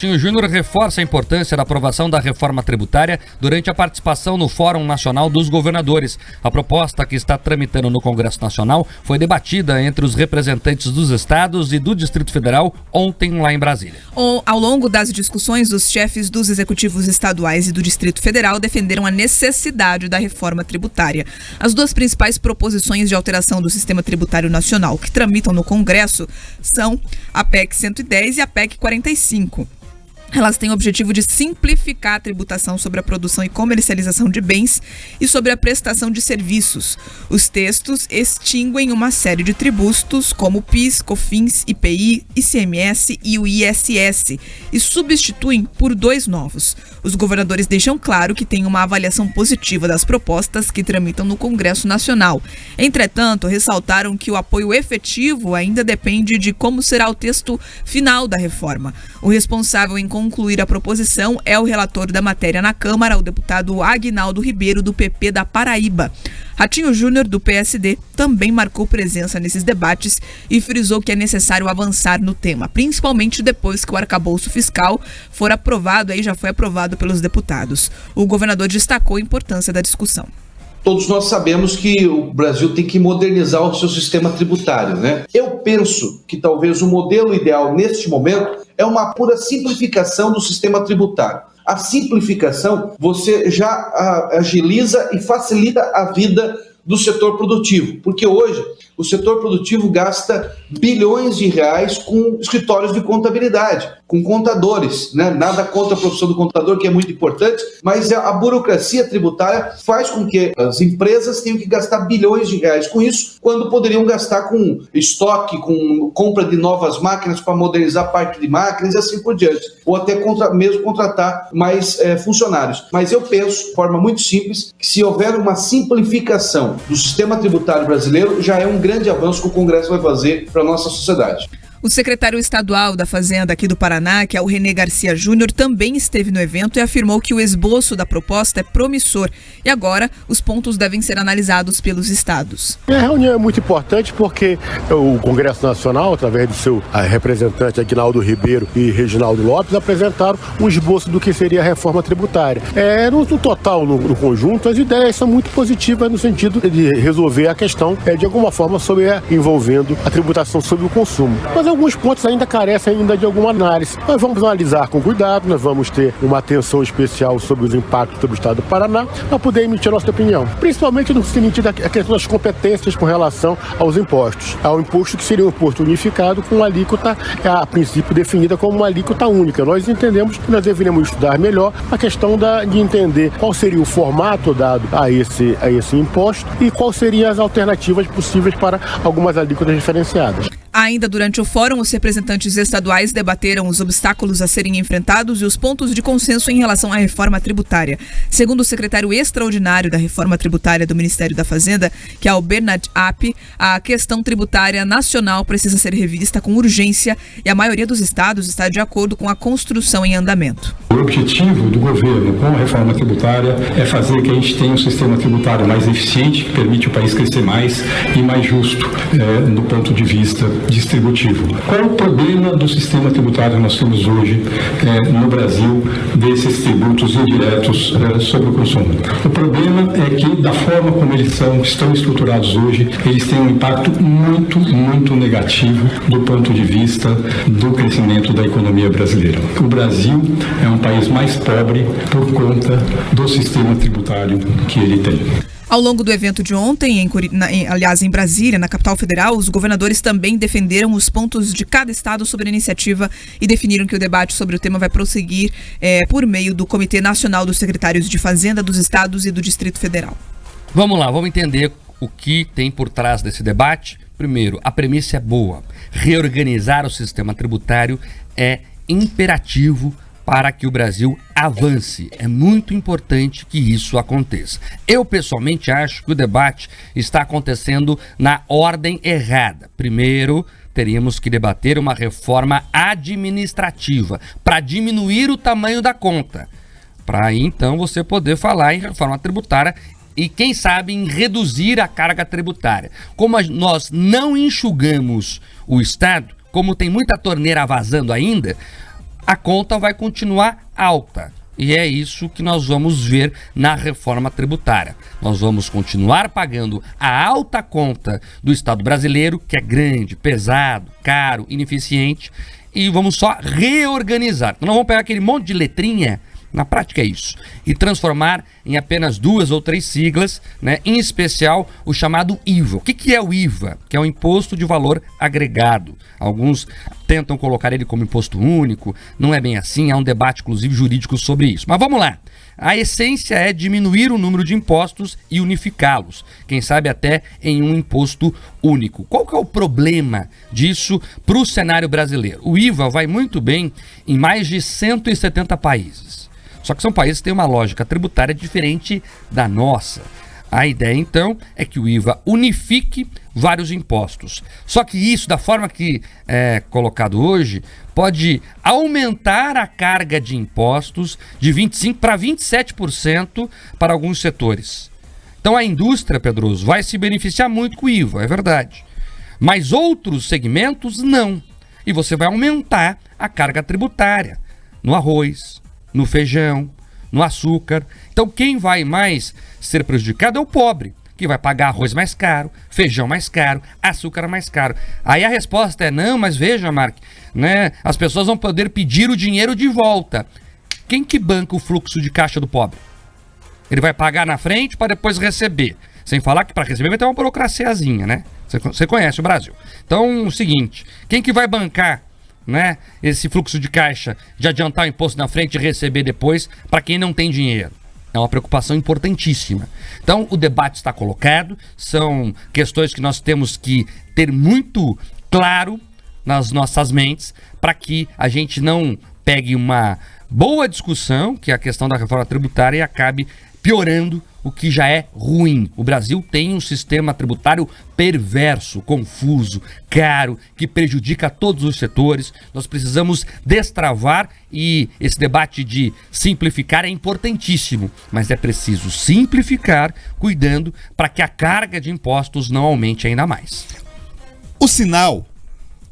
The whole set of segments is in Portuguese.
Ratinho Júnior reforça a importância da aprovação da reforma tributária durante a participação no Fórum Nacional dos Governadores. A proposta, que está tramitando no Congresso Nacional, foi debatida entre os representantes dos estados e do Distrito Federal ontem lá em Brasília. Ao longo das discussões, os chefes dos executivos estaduais e do Distrito Federal defenderam a necessidade da reforma tributária. As duas principais proposições de alteração do sistema tributário nacional que tramitam no Congresso são a PEC 110 e a PEC 45. Elas têm o objetivo de simplificar a tributação sobre a produção e comercialização de bens e sobre a prestação de serviços. Os textos extinguem uma série de tributos, como PIS, COFINS, IPI, ICMS e o ISS, e substituem por dois novos. Os governadores deixam claro que têm uma avaliação positiva das propostas que tramitam no Congresso Nacional. Entretanto, ressaltaram que o apoio efetivo ainda depende de como será o texto final da reforma. O responsável em concluir a proposição é o relator da matéria na Câmara, o deputado Aguinaldo Ribeiro, do PP da Paraíba. Ratinho Júnior, do PSD, também marcou presença nesses debates e frisou que é necessário avançar no tema, principalmente depois que o arcabouço fiscal for aprovado, já foi aprovado pelos deputados. O governador destacou a importância da discussão. Todos nós sabemos que o Brasil tem que modernizar o seu sistema tributário, né? Eu penso que talvez o modelo ideal neste momento é uma pura simplificação do sistema tributário. A simplificação, você já agiliza e facilita a vida do setor produtivo, porque hoje o setor produtivo gasta bilhões de reais com escritórios de contabilidade, com contadores, né? Nada contra a profissão do contador, que é muito importante, mas a burocracia tributária faz com que as empresas tenham que gastar bilhões de reais com isso, quando poderiam gastar com estoque, com compra de novas máquinas para modernizar parque de máquinas e assim por diante, ou até mesmo contratar mais funcionários. Mas eu penso, de forma muito simples, que se houver uma simplificação do sistema tributário brasileiro, já é um grande avanço que o Congresso vai fazer para a nossa sociedade. O secretário estadual da Fazenda aqui do Paraná, que é o René Garcia Júnior, também esteve no evento e afirmou que o esboço da proposta é promissor e agora os pontos devem ser analisados pelos estados. A reunião é muito importante porque o Congresso Nacional, através do seu representante Aguinaldo Ribeiro e Reginaldo Lopes, apresentaram um esboço do que seria a reforma tributária. No total, no conjunto, as ideias são muito positivas no sentido de resolver a questão de alguma forma envolvendo a tributação sobre o consumo. Mas alguns pontos ainda carecem de alguma análise. Nós vamos analisar com cuidado, nós vamos ter uma atenção especial sobre os impactos sobre o estado do Paraná para poder emitir a nossa opinião. Principalmente no sentido da questão das competências com relação aos impostos. Ao imposto que seria um imposto unificado com uma alíquota, a princípio definida como uma alíquota única. Nós entendemos que nós deveríamos estudar melhor a questão de entender qual seria o formato dado a esse imposto e quais seriam as alternativas possíveis para algumas alíquotas diferenciadas. Ainda durante o fórum, os representantes estaduais debateram os obstáculos a serem enfrentados e os pontos de consenso em relação à reforma tributária. Segundo o secretário extraordinário da reforma tributária do Ministério da Fazenda, que é o Bernard App, a questão tributária nacional precisa ser revista com urgência e a maioria dos estados está de acordo com a construção em andamento. O objetivo do governo com a reforma tributária é fazer que a gente tenha um sistema tributário mais eficiente, que permite o país crescer mais e mais justo do ponto de vista distributivo. Qual é o problema do sistema tributário que nós temos hoje no Brasil, desses tributos indiretos sobre o consumo? O problema é que, da forma como eles estão estruturados hoje, eles têm um impacto muito, muito negativo do ponto de vista do crescimento da economia brasileira. O Brasil é um país mais pobre por conta do sistema tributário que ele tem. Ao longo do evento de ontem, em Brasília, na capital federal, os governadores também defenderam os pontos de cada estado sobre a iniciativa e definiram que o debate sobre o tema vai prosseguir por meio do Comitê Nacional dos Secretários de Fazenda dos Estados e do Distrito Federal. Vamos lá, vamos entender o que tem por trás desse debate. Primeiro, a premissa é boa. Reorganizar o sistema tributário é imperativo para que o Brasil avance. É muito importante que isso aconteça. Eu, pessoalmente, acho que o debate está acontecendo na ordem errada. Primeiro, teríamos que debater uma reforma administrativa para diminuir o tamanho da conta. Para aí, então, você poder falar em reforma tributária e, quem sabe, em reduzir a carga tributária. Como nós não enxugamos o Estado, como tem muita torneira vazando ainda, a conta vai continuar alta. E é isso que nós vamos ver na reforma tributária. Nós vamos continuar pagando a alta conta do Estado brasileiro, que é grande, pesado, caro, ineficiente, e vamos só reorganizar. Então, nós vamos pegar aquele monte de letrinha, na prática é isso, e transformar em apenas 2 ou 3 siglas, né? Em especial o chamado IVA. O que é o IVA? Que é o Imposto de Valor Agregado. Alguns tentam colocar ele como imposto único, não é bem assim, há um debate inclusive jurídico sobre isso. Mas vamos lá. A essência é diminuir o número de impostos e unificá-los, quem sabe até em um imposto único. Qual que é o problema disso para o cenário brasileiro? O IVA vai muito bem em mais de 170 países. Só que são países que têm uma lógica tributária diferente da nossa. A ideia, então, é que o IVA unifique vários impostos. Só que isso, da forma que é colocado hoje, pode aumentar a carga de impostos de 25% para 27% para alguns setores. Então a indústria, Pedroso, vai se beneficiar muito com o IVA, é verdade. Mas outros segmentos não. E você vai aumentar a carga tributária no arroz, no feijão, no açúcar. Então quem vai mais ser prejudicado é o pobre, que vai pagar arroz mais caro, feijão mais caro, açúcar mais caro. Aí a resposta é não, mas veja, Mark, né, as pessoas vão poder pedir o dinheiro de volta. Quem que banca o fluxo de caixa do pobre? Ele vai pagar na frente para depois receber. Sem falar que para receber vai ter uma burocraciazinha, né? Você conhece o Brasil. Então, o seguinte, quem que vai bancar, né, esse fluxo de caixa de adiantar o imposto na frente e receber depois para quem não tem dinheiro? É uma preocupação importantíssima. Então, o debate está colocado, são questões que nós temos que ter muito claro nas nossas mentes para que a gente não pegue uma boa discussão, que é a questão da reforma tributária, e acabe piorando o que já é ruim. O Brasil tem um sistema tributário perverso, confuso, caro, que prejudica todos os setores. Nós precisamos destravar, e esse debate de simplificar é importantíssimo, mas é preciso simplificar, cuidando para que a carga de impostos não aumente ainda mais. O sinal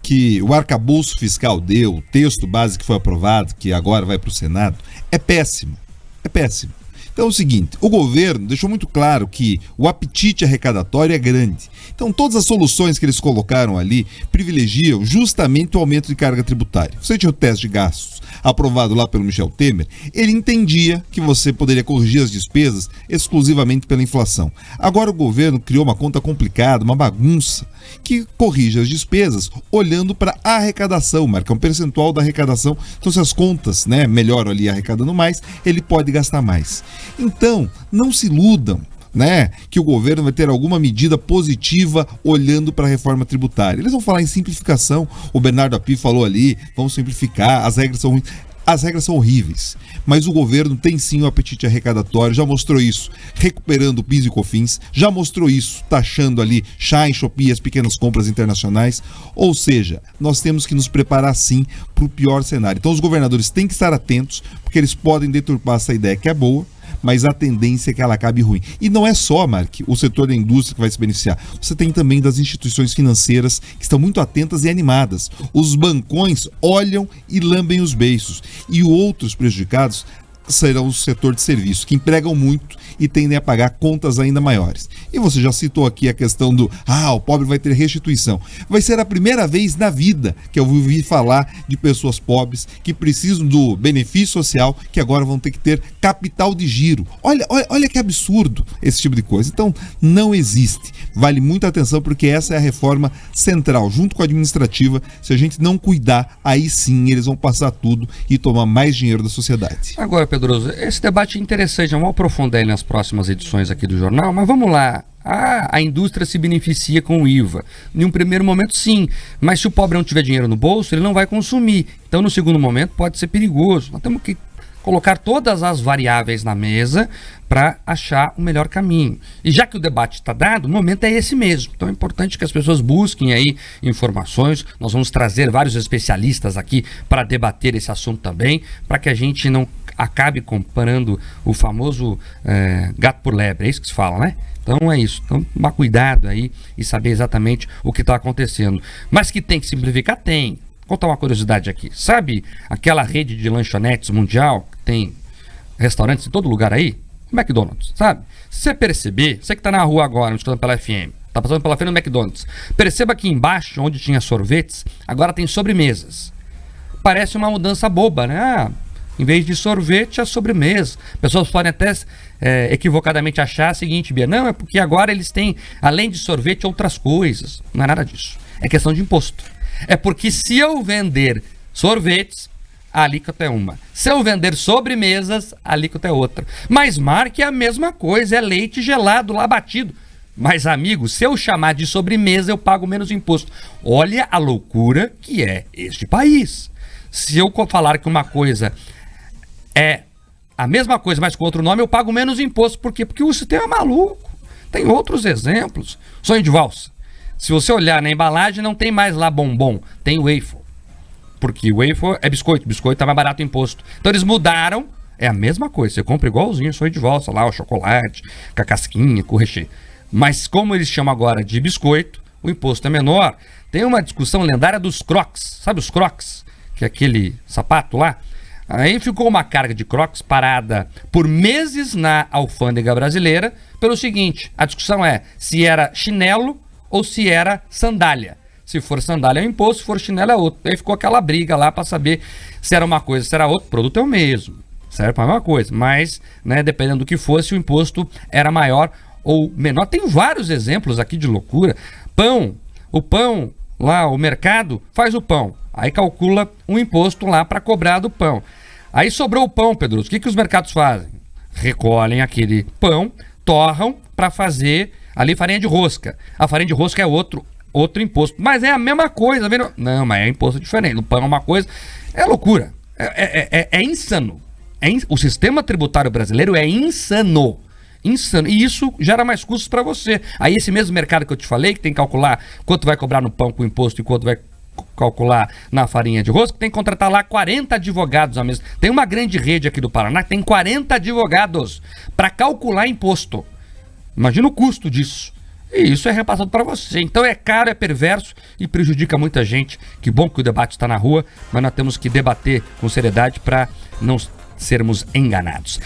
que o arcabouço fiscal deu, o texto base que foi aprovado, que agora vai para o Senado, é péssimo. É péssimo. Então é o seguinte, o governo deixou muito claro que o apetite arrecadatório é grande. Então todas as soluções que eles colocaram ali privilegiam justamente o aumento de carga tributária. Você tinha o teste de gastos aprovado lá pelo Michel Temer, ele entendia que você poderia corrigir as despesas exclusivamente pela inflação. Agora o governo criou uma conta complicada, uma bagunça, que corrige as despesas olhando para a arrecadação, marca um percentual da arrecadação. Então se as contas, né, melhoram ali arrecadando mais, ele pode gastar mais. Então, não se iludam, né, que o governo vai ter alguma medida positiva olhando para a reforma tributária. Eles vão falar em simplificação. O Bernardo Api falou ali, vamos simplificar, as regras são ruins. As regras são horríveis, mas o governo tem sim um apetite arrecadatório, já mostrou isso recuperando o PIS e COFINS, já mostrou isso taxando ali Chá e Shopee, as pequenas compras internacionais. Ou seja, nós temos que nos preparar sim para o pior cenário. Então os governadores têm que estar atentos, porque eles podem deturpar essa ideia que é boa, mas a tendência é que ela acabe ruim. E não é só, Mark, o setor da indústria que vai se beneficiar. Você tem também das instituições financeiras que estão muito atentas e animadas. Os bancões olham e lambem os beiços. E outros prejudicados serão o setor de serviços, que empregam muito e tendem a pagar contas ainda maiores. E você já citou aqui a questão do o pobre vai ter restituição. Vai ser a primeira vez na vida que eu ouvi falar de pessoas pobres que precisam do benefício social, que agora vão ter que ter capital de giro. Olha que absurdo esse tipo de coisa. Então, não existe. Vale muita atenção, porque essa é a reforma central, junto com a administrativa. Se a gente não cuidar, aí sim eles vão passar tudo e tomar mais dinheiro da sociedade. Agora, Pedroso, esse debate é interessante, vamos aprofundar ele nas próximas edições aqui do jornal, mas vamos lá. A indústria se beneficia com o IVA. Em um primeiro momento, sim, mas se o pobre não tiver dinheiro no bolso, ele não vai consumir. Então, no segundo momento, pode ser perigoso. Nós temos que colocar todas as variáveis na mesa para achar o melhor caminho. E já que o debate está dado, o momento é esse mesmo. Então é importante que as pessoas busquem aí informações. Nós vamos trazer vários especialistas aqui para debater esse assunto também, para que a gente não acabe comparando o famoso gato por lebre. É isso que se fala, né? Então é isso. Então tomar cuidado aí e saber exatamente o que está acontecendo. Mas que tem que simplificar, tem. contar uma curiosidade aqui. Sabe aquela rede de lanchonetes mundial que tem restaurantes em todo lugar aí? O McDonald's, sabe? Se você perceber, você que tá na rua agora, escutando pela FM, tá passando pela frente do McDonald's, perceba que embaixo, onde tinha sorvetes, agora tem sobremesas. Parece uma mudança boba, né? Em vez de sorvete, a sobremesa. Pessoas podem até equivocadamente achar a seguinte, Bia, não, é porque agora eles têm, além de sorvete, outras coisas. Não é nada disso. É questão de imposto. É porque se eu vender sorvetes, a alíquota é uma. Se eu vender sobremesas, a alíquota é outra. Mas marque a mesma coisa, é leite gelado lá batido. Mas, amigo, se eu chamar de sobremesa, eu pago menos imposto. Olha a loucura que é este país. Se eu falar que uma coisa é a mesma coisa, mas com outro nome, eu pago menos imposto. Por quê? Porque o sistema é maluco. Tem outros exemplos. Sonho de valsa. Se você olhar na embalagem, não tem mais lá bombom, tem waffle. Porque waffle é biscoito, biscoito tá mais barato o imposto. Então eles mudaram, é a mesma coisa. Você compra igualzinho sonho de valsa lá, o chocolate, com a casquinha, com o recheio. Mas como eles chamam agora de biscoito, o imposto é menor. Tem uma discussão lendária dos Crocs. Sabe os Crocs? Que é aquele sapato lá. Aí ficou uma carga de Crocs parada por meses na alfândega brasileira pelo seguinte, a discussão é se era chinelo ou se era sandália. Se for sandália é um imposto, se for chinelo é outro. Aí ficou aquela briga lá para saber se era uma coisa, se era outra. O produto é o mesmo, serve para a mesma coisa. Mas, né, dependendo do que fosse, o imposto era maior ou menor. Tem vários exemplos aqui de loucura. Pão, o pão lá, o mercado faz o pão. Aí calcula um imposto lá para cobrar do pão. Aí sobrou o pão, Pedro. O que os mercados fazem? Recolhem aquele pão, torram para fazer ali farinha de rosca. A farinha de rosca é outro imposto. Mas é a mesma coisa, vendo? Não, mas é imposto diferente. O pão é uma coisa. É loucura. É insano. O sistema tributário brasileiro é insano. Insano. E isso gera mais custos para você. Aí esse mesmo mercado que eu te falei, que tem que calcular quanto vai cobrar no pão com imposto e quanto vai calcular na farinha de rosca, tem que contratar lá 40 advogados a mesma. Tem uma grande rede aqui do Paraná que tem 40 advogados para calcular imposto. Imagina o custo disso. E isso é repassado para você. Então é caro, é perverso e prejudica muita gente. Que bom que o debate está na rua, mas nós temos que debater com seriedade para não sermos enganados.